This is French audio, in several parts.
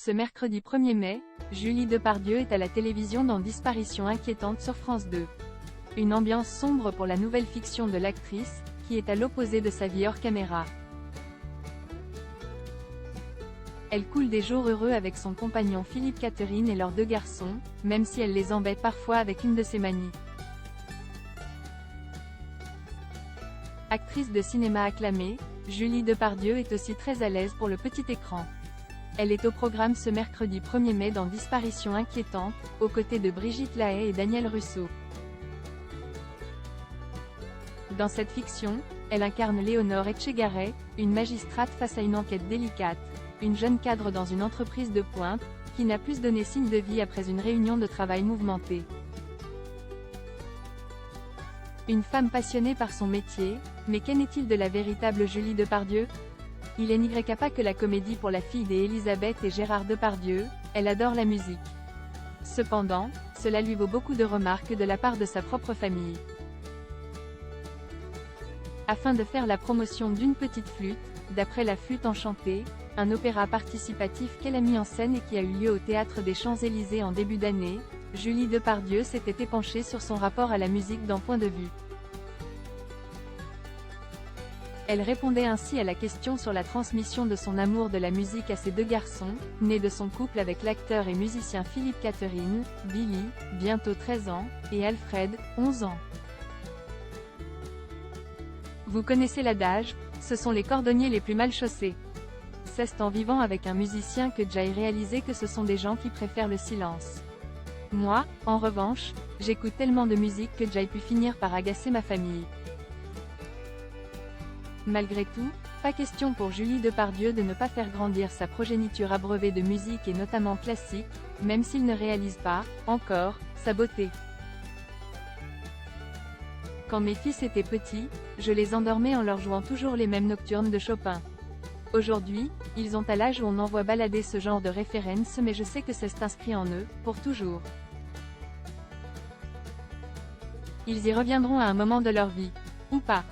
Ce mercredi 1er mai, Julie Depardieu est à la télévision dans Disparition inquiétante sur France 2. Une ambiance sombre pour la nouvelle fiction de l'actrice, qui est à l'opposé de sa vie hors caméra. Elle coule des jours heureux avec son compagnon Philippe Catherine et leurs 2 garçons, même si elle les embête parfois avec une de ses manies. Actrice de cinéma acclamée, Julie Depardieu est aussi très à l'aise pour le petit écran. Elle est au programme ce mercredi 1er mai dans Disparition inquiétante, aux côtés de Brigitte Lahaie et Daniel Russo. Dans cette fiction, elle incarne Léonore Etchegaray, une magistrate face à une enquête délicate, une jeune cadre dans une entreprise de pointe, qui n'a plus donné signe de vie après une réunion de travail mouvementée. Une femme passionnée par son métier, mais qu'en est-il de la véritable Julie Depardieu? Il n'y a pas que la comédie pour la fille d'Elisabeth et Gérard Depardieu, elle adore la musique. Cependant, cela lui vaut beaucoup de remarques de la part de sa propre famille. Afin de faire la promotion d'une petite flûte, d'après La Flûte enchantée, un opéra participatif qu'elle a mis en scène et qui a eu lieu au Théâtre des Champs-Élysées en début d'année, Julie Depardieu s'était penchée sur son rapport à la musique d'un point de vue. Elle répondait ainsi à la question sur la transmission de son amour de la musique à ses 2 garçons, nés de son couple avec l'acteur et musicien Philippe Catherine, Billy, bientôt 13 ans, et Alfred, 11 ans. Vous connaissez l'adage, ce sont les cordonniers les plus mal chaussés. C'est en vivant avec un musicien que j'ai réalisé que ce sont des gens qui préfèrent le silence. Moi, en revanche, j'écoute tellement de musique que j'ai pu finir par agacer ma famille. Malgré tout, pas question pour Julie Depardieu de ne pas faire grandir sa progéniture abreuvée de musique et notamment classique, même s'il ne réalise pas, encore, sa beauté. Quand mes fils étaient petits, je les endormais en leur jouant toujours les mêmes nocturnes de Chopin. Aujourd'hui, ils ont à l'âge où on envoie balader ce genre de références, mais je sais que c'est inscrit en eux, pour toujours. Ils y reviendront à un moment de leur vie. Ou pas.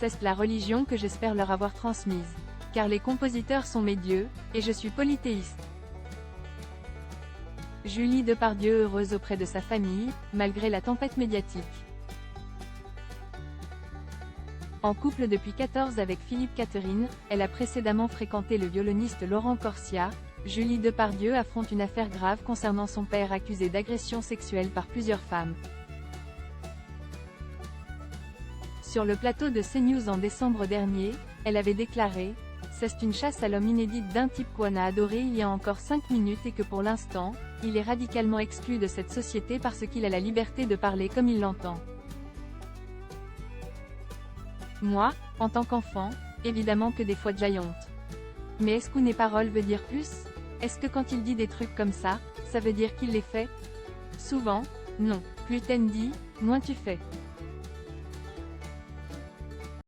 C'est la religion que j'espère leur avoir transmise. Car les compositeurs sont mes dieux, et je suis polythéiste. Julie Depardieu heureuse auprès de sa famille, malgré la tempête médiatique. En couple depuis 14 avec Philippe Catherine, elle a précédemment fréquenté le violoniste Laurent Corsia. Julie Depardieu affronte une affaire grave concernant son père accusé d'agression sexuelle par plusieurs femmes. Sur le plateau de CNews en décembre dernier, elle avait déclaré « C'est une chasse à l'homme inédite d'un type qu'on a adoré il y a encore 5 minutes et que pour l'instant, il est radicalement exclu de cette société parce qu'il a la liberté de parler comme il l'entend. Moi, en tant qu'enfant, évidemment que des fois j'ai honte. Mais est-ce qu'une parole veut dire plus? Est-ce que quand il dit des trucs comme ça veut dire qu'il les fait? Souvent, non. Plus t'en dis, moins tu fais.